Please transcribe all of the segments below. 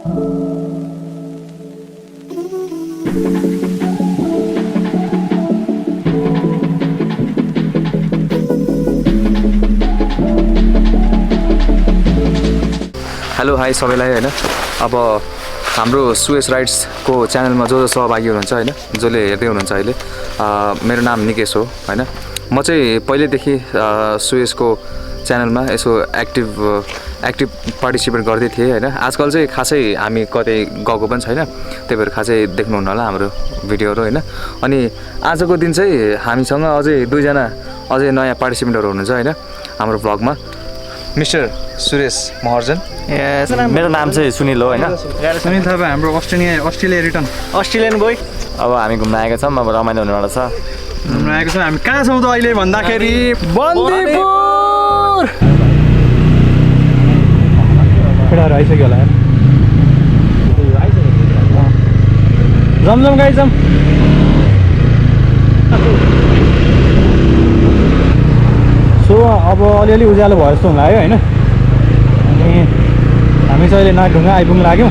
Hello hi सबैलाई हैन अब हाम्रो सुयश राइड्सको च्यानलमा जो सहभागी हुनुहुन्छ हैन जसले हेर्दै हुनुहुन्छ अहिले मेरो नाम निकेश हो हैन म चाहिँ पहिलेदेखि सुयशको च्यानलमा यसो एक्टिभ पार्टिसिपेट गर्दै थिएँ हैन आजकल चाहिँ खासै हामी कतै गएको पनि छैन त्यही भएर खासै देख्नुहुन्न होला हाम्रो भिडियोहरू हैन अनि आजको दिन चाहिँ हामीसँग अझै दुईजना अझै नयाँ पार्टिसिपेन्टहरू हुनुहुन्छ हैन हाम्रो भ्लगमा मिस्टर सुरेश महर्जन मेरो नाम चाहिँ सुनिल हो हैन सुनिल थापा हाम्रो अस्ट्रेलिया रिटर्न अस्ट्रेलियन बोय अब हामी घुम्न आएका छौँ अब रमाइलो हुनेवाला छ घुम्न आएको छौँ हामी कहाँ छौँ त अहिले भन्दाखेरि बन्दीपुर केटाहरू आइसक्यो होला जमजम गाई जाम सो अब अलिअलि उज्यालो भयो जस्तो लाग्यो होइन अनि हामी चाहिँ अहिले नागढुङ्गा आइपुग्नु लाग्यौँ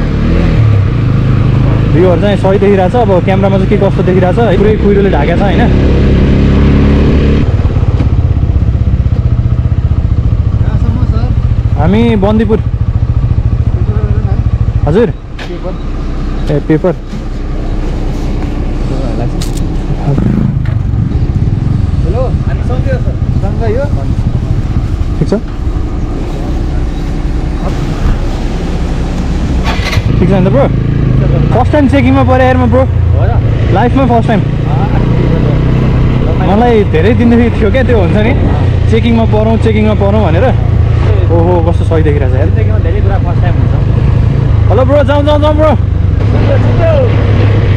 भ्यूहरू चाहिँ सही देखिरहेछ अब क्यामेरामा चाहिँ के कस्तो देखिरहेछ पुरै कुहिरोले ढाकेको छ होइन हामी बन्दीपुर हजुर ए पेपर हेलो हामी सँगै हो सँगै हो ठिक छ ठिक छ नि त ब्रो फर्स्ट टाइम चेकिङमा पऱ्यो हेरमा ब्रो लाइफमा फर्स्ट टाइम मलाई धेरै दिनदेखि थियो क्या त्यो हुन्छ नि चेकिङमा पढौँ भनेर ओहो कस्तो सही देखिरहेछ यार चेकिङमा धेरै कुरा फर्स्ट टाइम हुन्छ हेलो ब्रो जाउँ ब्रो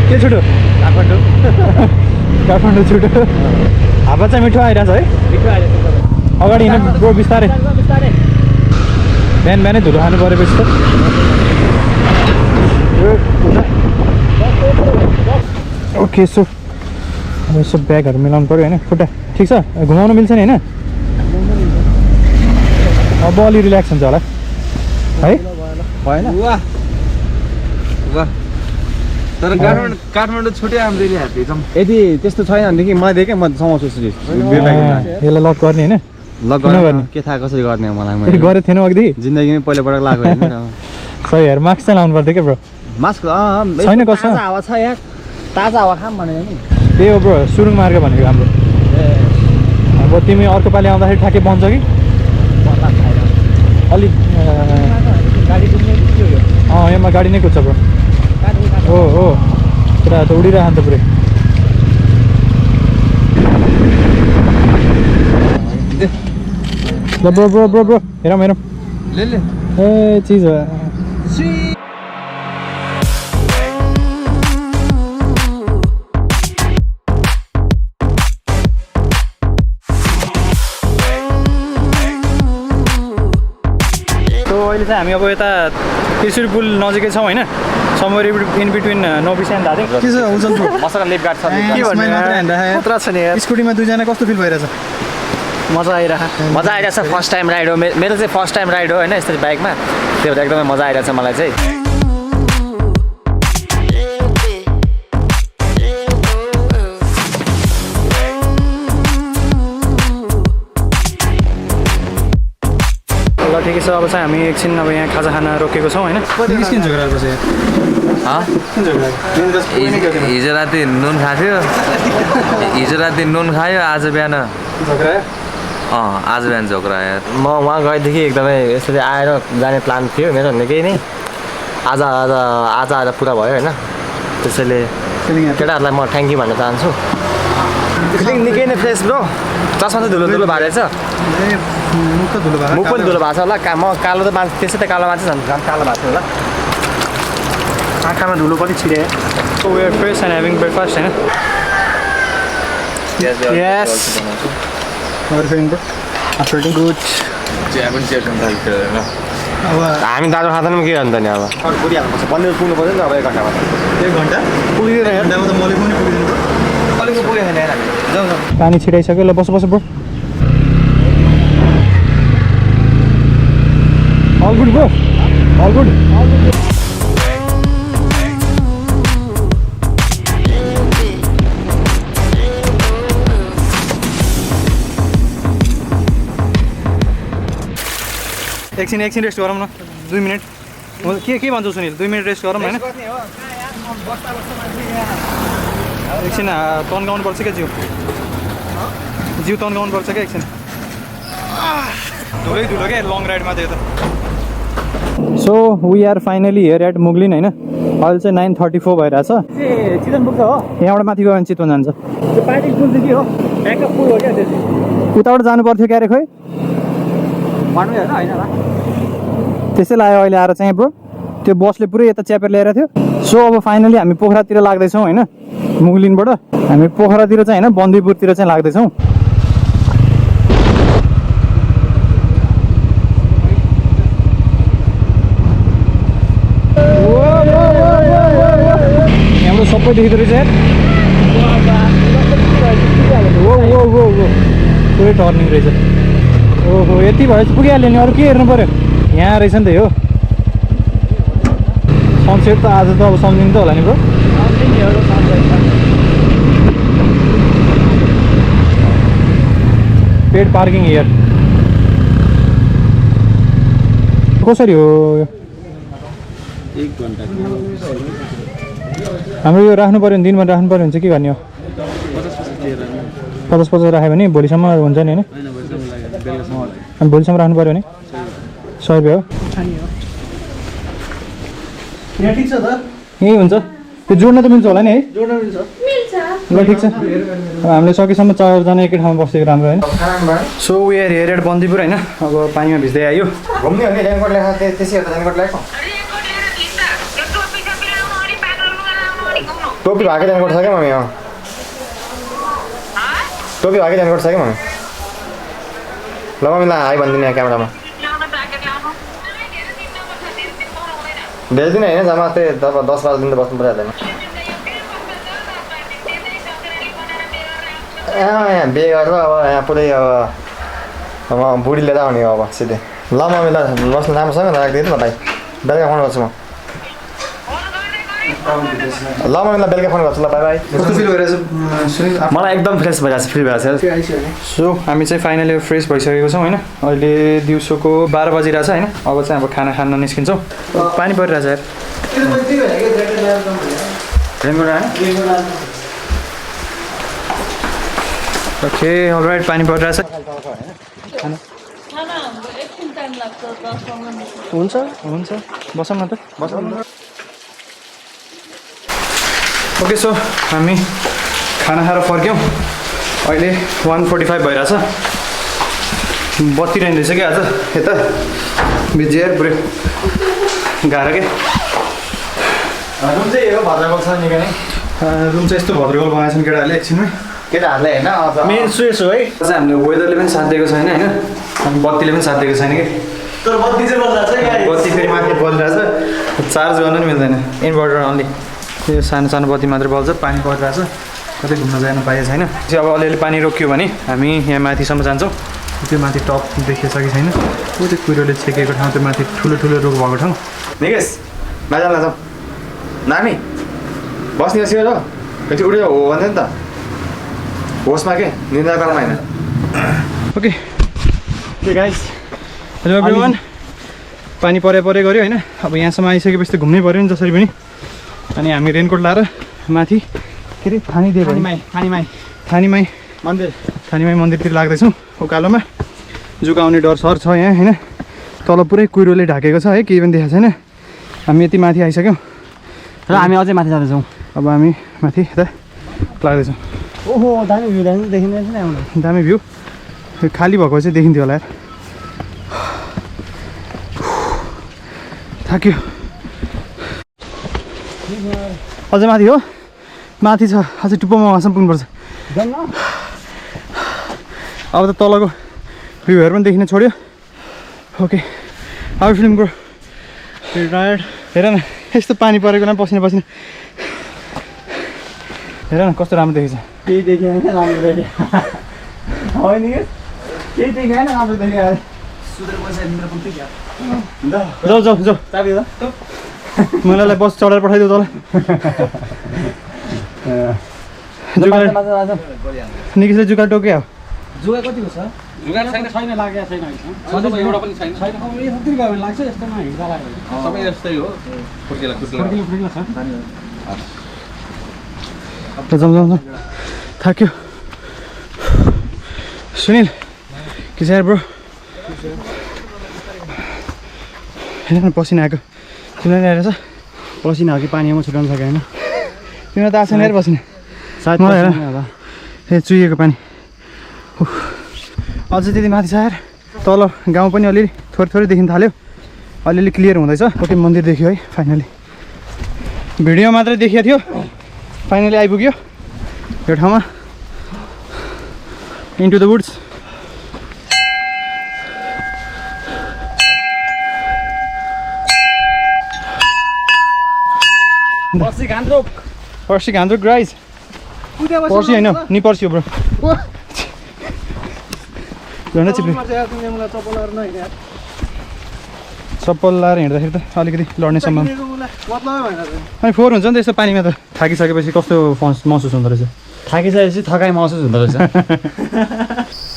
के छुट्यो काठमाडौँ छुट्यो हावा चाहिँ मिठो आइरहेछ है अगाडि हिँड्नु ब्रो बिस्तारै बिहानै धुलो खानु परेपछि त ओके सो अब यसो ब्यागहरू मिलाउनु पऱ्यो होइन खुट्टा ठिक छ घुमाउनु मिल्छ नि होइन अब अलि रिल्याक्स हुन्छ होला है भएन तर काठमाडौँ छुट्यो हाम्रो यदि त्यस्तो छैन भनेदेखि मलाई देखेँ म समाउँछु यसलाई लक गर्ने होइन लक गर्ने के थाहा कसरी गर्ने मलाई गरेको थिएन अघि जिन्दगीमै पहिलोपटक लाग्यो होइन सही यार मास्क चाहिँ लाउनु पर्थ्यो क्या ब्रो मास्क छैन कसो हावा छ यहाँ ताजा हावा खाम भनेको नि त्यही हो ब्रो सुरुङ मार्ग भनेको हाम्रो अब तिमी अर्को पालि आउँदाखेरि ठ्याक्कै बन्छ कि अलिक यहाँमा गाडी नै कुद्छ ब्रो हो पुरा त उडिरह नि त पुरै ल ब्रो हेरौँ ए चिज हो अहिले चाहिँ हामी अब यता त्रिशुर पुल नजिकै छौँ होइन somewhere in between Nobisa and Darjeeling के छ उजल ब्रो मसँग लिप गार्ड छ के भन्ने खतरा छ नि यार स्कुटीमा दुईजना कस्तो फिल भइरहेछ मजा आइरहेछ फर्स्ट टाइम राइड हो मेरो चाहिँ फर्स्ट टाइम राइड हो होइन यसरी बाइकमा त्यो भएर एकदमै मजा आइरहेछ मलाई चाहिँ ल ठिकै छ अब चाहिँ हामी एकछिन अब यहाँ खाजा खाना रोकेको छौँ होइन हिजो राति नुन खायो आज बिहान झोक्रायो म वहाँ गएदेखि एकदमै यसरी आएर जाने प्लान थियो मेरो निकै नै आज पुरा भयो होइन त्यसैले केटाहरूलाई म थ्याङ्क यू भन्न चाहन्छु निकै नै फ्रेस ब्रो चस्मा चाहिँ धुलो भएको रहेछ मुख पनि धुलो भएको छ होला म कालो त मान्छे त्यसै त कालो मान्छे झन् कालो भएको थियो होला आँखामा धुलो कति छिरे So we are fresh and having breakfast, है ना? Yes. How are you feeling, bro? I'm feeling good. हामी दाजु खाँदैन के अन्त नि अब पुगिहाल्नुपर्छ बन्देपुर पुग्नु पर्छ नि त अब 1 घन्टामा 1 घन्टा पुगिदिएर हेर दामा त मलाई पनि पुगिदिनु पर्छ अलिक पुगे छैन यार जाऊ पानी छिटाइसक्यो ल बस bro All good bro all good एकछिन रेस्ट गरौँ न 2 मिनट के भन्छौ सुनिल 2 मिनट रेस्ट गरौँ हैन एकछिन तन्काउनु पर्छ क्या जिउ तन्काउनु पर्छ क्या एकछिन धुलै धुलो क्या लङ राइडमा त्यो त so we are finally here at Mugling हैन अहिले चाहिँ 9:34 भइरहेछ चितवन पुग्छ हो यहाँबाट माथि गयो भने चितवन जान्छ त्यो पार्टी पुल चाहिँ के हो ब्याकअप पुल हो क्या त्यो चाहिँ उताबाट जानु पर्थ्यो क्यारे खोइ भन्नु हैन हैन त्यसै लाग्यो अहिले आएर चाहिँ ब्रो त्यो बसले पुरै यता च्यापेर ल्याएर थियो सो अब फाइनली हामी पोखरातिर लाग्दैछौँ हैन मुगलिनबाट हामी पोखरातिर चाहिँ हैन बन्दीपुरतिर चाहिँ लाग्दैछौँ यहाँबाट सबै देखिँदो रहेछ यार पुरै टर्निङ रहेछ ओहो यति भएपछि पुगिहाल्यो नि अरू के हेर्नु पऱ्यो यहाँ रहेछ नि त यो सनसेट त आज त अब सम्झिनु त होला नि ब्रो पेड पार्किङ हियर कसरी हो 1 घण्टा हाम्रो यो राख्नु पऱ्यो भने दिनमा राख्नु पऱ्यो भने चाहिँ के गर्ने हो 50 राख्यो भने भोलिसम्म हुन्छ नि होइन अनि भोलिसम्म राख्नु पऱ्यो भने 100 रुपियाँ हो यहाँ ठिक छ त यही हुन्छ त्यो जोड्न त मिल्छ होला नि है जोड्न मिल्छ ल ठिक छ अब हामीले सकेसम्म 4 जना एकै ठाउँमा बसेको राम्रो होइन so we are here at Bandipur होइन अब पानीमा भिज्दै आयो घुम्ने हो नि रेनकोट ल्याएको त्यसै हो त रेनकोट ल्याएको टोपी भागै रेनकोट छ क्या मम्मी टोपी भागै रेनकोट छ क्या मम्मी ल मम्मीलाई हाई भनिदिनु यहाँ क्यामेरामा भेट्दिनँ होइन जम्मा त्यही 10-12 दिन त बस्नु परिहाल्दैन यहाँ बे गरेर अब यहाँ पुरै अब बुढी लिएर आउने हो अब सिधै ल मम्मीलाई बस्नु राम्रोसँग राखिदिनु न भाइ बेलुका फोन गर्छु म ल मम्मीलाई बेलुका फोन गर्छु ल बाई बाई कस्तो फिल भइरहेछ मलाई एकदम फ्रेस भइरहेछ फ्री भइरहेछ सो हामी चाहिँ फाइनली फ्रेस भइसकेको छौँ होइन अहिले दिउँसोको 12 बजिरहेछ होइन अब चाहिँ अब खाना खान निस्किन्छौँ पानी परिरहेछ यार ओके अलराइट पानी परिरहेछ हुन्छ हुन्छ बसौँ न त बसौँ न ओके सो हामी खाना खाएर फर्क्यौँ अहिले 1:45 भइरहेछ बत्ती रहेछ क्या आज यता बिजिएर पुरै गाह्रो के रुम चाहिँ हो भद्रगोल छ निकै नै रुम चाहिँ यस्तो भद्रगोल बनाएको छन् केटाहरूले एकछिनमै केटाहरूले होइन मेन सुयस हो है चाहिँ हामीले वेदरले पनि साथ दिएको छैन होइन अनि बत्तीले पनि साथ दिएको छैन कि तर बत्ती चाहिँ बलिरहेछ बत्ती फेरि माथि बलिरहेछ चार्ज गर्न पनि मिल्दैन इन्भर्टर अन्ली त्यो सानो सानो बत्ती मात्रै बल्छ पानी परिरहेछ कतै घुम्न जान पाएको छैन अब अलिअलि पानी रोक्यो भने हामी यहाँ माथिसम्म जान्छौँ त्यो माथि टप देखिएछ कि छैन त्यो कुरोले छेकेको ठाउँ त्यो माथि ठुलो ठुलो रोग भएको ठाउँ निकेश बाजा लान्छौँ नानी बस्ने बस्यो र कति उठ्यो हो भन्दै नि त होसमा के निन्द्रा गरौँ होइन ओके गाइस हेलो एभ्रिवान पानी परे गऱ्यो होइन अब यहाँसम्म आइसकेपछि त घुम्नै पऱ्यो नि जसरी पनि अनि हामी रेनकोट लाएर माथि के अरे थानीमाई मन्दिरतिर लाग्दैछौँ उकालोमा जुगाउने डर सर छ यहाँ होइन तल पुरै कुहिरोले ढाकेको छ है केही पनि देखाएको छैन हामी यति माथि आइसक्यौँ र हामी अझै माथि जाँदैछौँ अब हामी माथि यता लाग्दैछौँ ओहो दामी भ्यू देखिँदैन दामी भ्यू खाली भएको चाहिँ देखिन्थ्यो होला यार थाक्यो अझै माथि हो माथि छ अझै टुप्पोमा वहाँसम्म पुग्नुपर्छ अब त तलको भ्यूहरू पनि देखिन छोड्यो okay how feeling bro tired हेर न यस्तो पानी परेको न पसिना हेर न कस्तो राम्रो देखिन्छ केही देखेन राम्रो देखेँ होइन केही देखेन राम्रो देखेँ जाऊ मलाई बस चढाएर पठाइदेऊ तल जुगा निकै जुगा टोक्यो जुगा कतिको छ जुगाड छैन लागेको छैन सधैँ एउटा पनि छैन छैन यस्तै गयो भने लाग्छ यस्तोमा हिँड्दा लाग्यो सबै यस्तै हो फुर्किला छ त जाउँ थाक्यो सुनिल के छ यार ब्रो हेर न पसिना आएको तिमीलाई आएर छ पसिना हो कि पानीमा छुटाउनु सकेन तिम्रो त आएको छैन यार पसिना सायद मलाई हेर ए चुहिएको पानी अझै त्यति माथि छ यार तल गाउँ पनि अलिअलि थोरै थोरै देखिन थाल्यो अलिअलि क्लियर हुँदैछ कति मन्दिर देख्यो है फाइनली भिडियो मात्रै देखिएको थियो फाइनली आइपुग्यो यो ठाउँमा इन्टु द वुड्स पर्सी घान्द्रुक राइस पर्सी होइन नि पर्सी हो ब्रो झन्डै चिप्ले चप्पल लाएर हिँड्दाखेरि त अलिकति लड्ने सम्भावना अनि फोहोर हुन्छ नि त यस्तो पानीमा त थाकिसकेपछि कस्तो महसुस हुँदो रहेछ थाकिसकेपछि थकाइ महसुस हुँदो रहेछ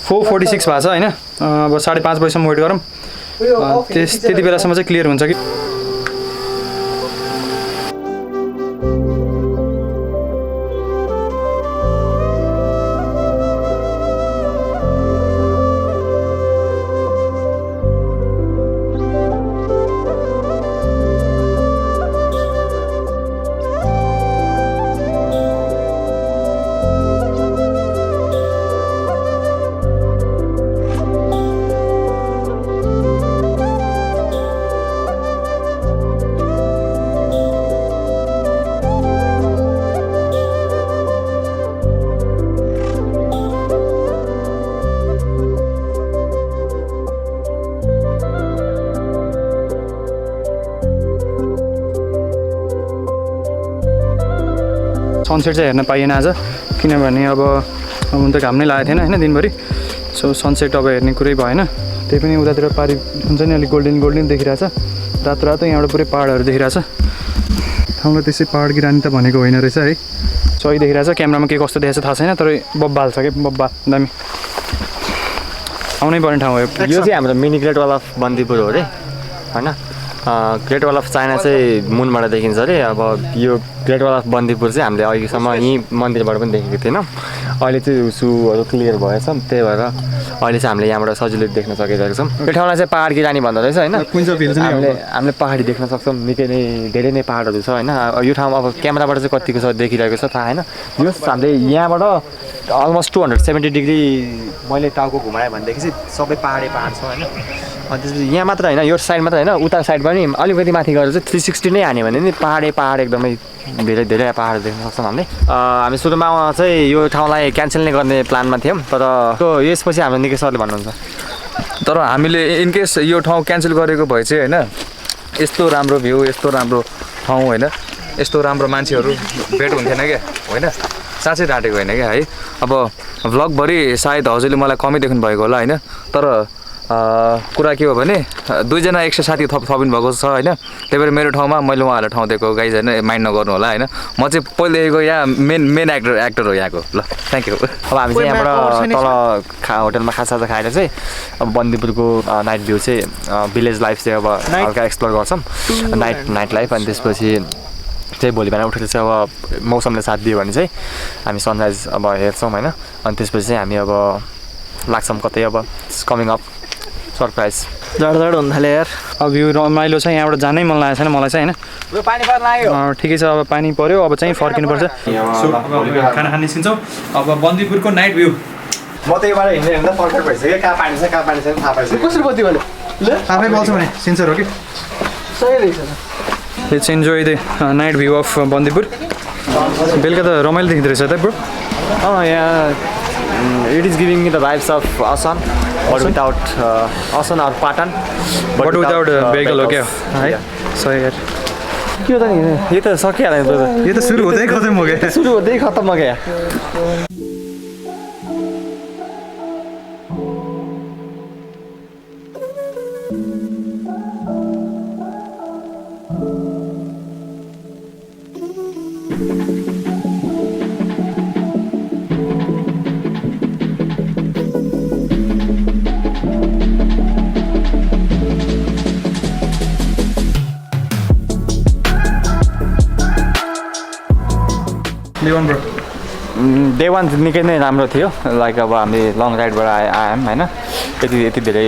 4:46 भएको छ होइन अब 5:30 बजीसम्म वेट गरौँ त्यति बेलासम्म चाहिँ क्लियर हुन्छ कि सनसेट चाहिँ हेर्न पाइएन आज किनभने अब हुन त घाम नै लागेको थिएन होइन दिनभरि सो सनसेट अब हेर्ने कुरै भएन त्यही पनि उतातिर पारि हुन्छ नि अलिक गोल्डन गोल्डन देखिरहेछ रातो रातो यहाँबाट पुरै पाहाडहरू देखिरहेछ ठाउँलाई त्यसै पाहाड गिरानी त भनेको होइन रहेछ है सही देखिरहेछ क्यामेरामा के कस्तो देखेको छ थाहा छैन तर बब्बाल छ कि बब्बा दामी आउनै पर्ने ठाउँ हो यो चाहिँ हाम्रो mini great wall of Bandipur हो अरे होइन ग्रेट वाल अफ चाइना चाहिँ मुनबाट देखिन्छ अरे अब यो ग्रेट वाल अफ बन्दीपुर चाहिँ हामीले अहिलेसम्म यहीँ मन्दिरबाट पनि देखेको थिएनौँ अहिले चाहिँ सुहरू क्लियर भएछ त्यही भएर अहिले चाहिँ हामीले यहाँबाट सजिलै देख्न सकिरहेको छौँ यो ठाउँलाई चाहिँ पाहाड गिरानी भन्दो रहेछ होइन हामीले पहाडी देख्न सक्छौँ निकै नै धेरै नै पाहाडहरू छ होइन यो ठाउँमा अब क्यामेराबाट चाहिँ कतिको छ देखिरहेको छ थाहा होइन यो हामीले यहाँबाट अलमोस्ट 270 डिग्री मैले टाउको घुमाएँ भनेदेखि चाहिँ सबै पाहाड छ होइन अनि त्यसपछि यहाँ मात्र होइन यो साइड मात्र होइन उता साइड पनि अलिकति माथि गएर चाहिँ 360 नै हान्यो भने नि पाहाड एकदमै धेरै धेरै पाहाड देख्न सक्छौँ हामीले हामी सुरुमा चाहिँ यो ठाउँलाई क्यान्सल नै गर्ने प्लानमा थियौँ तर यसपछि हाम्रो निकै सरले भन्नुहुन्छ तर हामीले इनकेस यो ठाउँ क्यान्सल गरेको भए चाहिँ होइन यस्तो राम्रो भ्यू यस्तो राम्रो ठाउँ होइन यस्तो राम्रो मान्छेहरू भेट हुन्थेन क्या होइन साँच्चै डाँटेको होइन क्या है अब भ्लगभरि सायद हजुरले मलाई कमै देख्नु भएको होला होइन तर कुरा के हो भने दुईजना एक्स्ट्रा साथी थपिनु भएको छ होइन त्यही भएर मेरो ठाउँमा मैले उहाँहरूलाई ठाउँ दिएको गाइज होइन माइन्ड नगर्नु होला होइन म चाहिँ पहिलेदेखिको यहाँ मेन एक्टर हो यहाँको ल थ्याङ्क यू अब हामी चाहिँ यहाँबाट तल होटलमा खाजा खाएर चाहिँ अब बन्दीपुरको नाइट भ्यू चाहिँ भिलेज लाइफ चाहिँ अब हल्का एक्सप्लोर गर्छौँ नाइट लाइफ अनि त्यसपछि चाहिँ भोलि बिहान उठेर चाहिँ अब मौसमले साथ दियो भने चाहिँ हामी सनराइज अब हेर्छौँ होइन अनि त्यसपछि चाहिँ हामी अब लाग्छौँ कतै अब कमिङ अप सरप्राइज जाडो हुन थाल्यो यार अब यो रमाइलो छ यहाँबाट जानै मन लागेको छैन मलाई चाहिँ होइन ठिकै छ अब पानी पऱ्यो अब चाहिँ फर्किनुपर्छ खाना खान निस्किन्छौँ अब बन्दीपुरको नाइट भ्यू म त यहाँबाट हिँड्दा पर्फेक्ट भइसक्यो कहाँ पानी छ कहाँ पानी छैन थाहा पाइसक्यो कसरी बत्ती भने आफै बल्छ भने सेन्सर हो कि सही रहेछ let's enjoy the night view of Bandipur बेलुका त रमाइलो देखिँदो रहेछ त ब्रो यहाँ it is giving me the vibes of Assam but without Assam or Patan but without vehicle हो क्या है सही यार के हो त नि यो त सकिहाल्यो यो त सुरु हुँदै खतम हो गयो सुरु हुँदै खतम हो गयो डे 1 ब्रो डे 1 निकै नै राम्रो थियो लाइक अब हामी लङ राइडबाट आयौँ होइन यति धेरै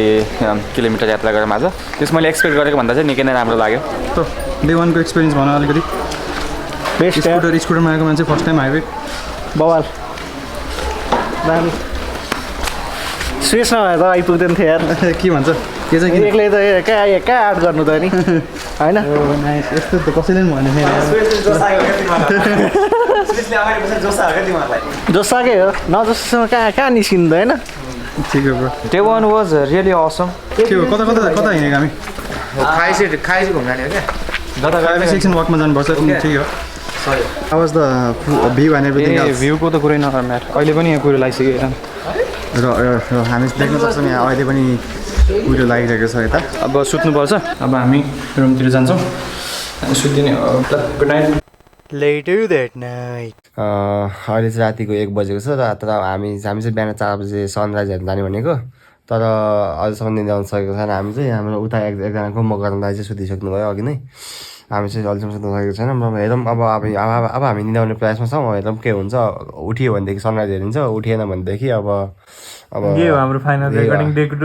किलोमिटर यात्रा गऱ्यौँ आज त्यस मैले एक्सपेक्ट गरेको भन्दा चाहिँ निकै नै राम्रो लाग्यो त डे 1 को एक्सपिरियन्स भन अलिकति बेस्ट स्कुटरमा आएको मान्छे फर्स्ट टाइम हाइवे बवाल दामी सुयस नभए त आइपुग्दैन थियो यार के भन्छ के चाहिँ एक्लै त कहाँ आर्ट गर्नु त नि होइन यस्तो त कसैले पनि जोसाकै हो नजोसँग कहाँ निस्किनु त होइन ठिक हो bro day 1 was really Assam के हो कता हिँडेको हामी खाइसे घुम्न हो क्या हाइवे सेक्सन वकमा जानुपर्छ ठिक हो आवाज the view and everything else भ्यूको त कुरै नगर्नु यार अहिले पनि यहाँ कुरो लागिसक्यो र हामी देख्न सक्छौँ यहाँ अहिले पनि कुरो लागिरहेको छ यता अब सुत्नुपर्छ अब हामी रुमतिर जान्छौँ सुत्दिने good night Later that night. अहिले चाहिँ रातिको 1 बजेको छ र तर हामी चाहिँ बिहान 4 बजे सनराइज हेर्न जाने भनेको तर अझसम्म निद्रा आउन सकेको छैन हामी चाहिँ हाम्रो उता एकजनाको मकरन दाइ चाहिँ सुतिसक्नु भयो अघि नै हामी चाहिँ अहिलेसम्म सुत्नु सकेको छैन हेरौँ अब हामी निदाउने प्रयासमा छौँ हेरौँ के हुन्छ उठ्यो भनेदेखि सनराइज हेरिन्छ उठिएन भनेदेखि अब यो हाम्रो फाइनल रेकर्डिङ डेको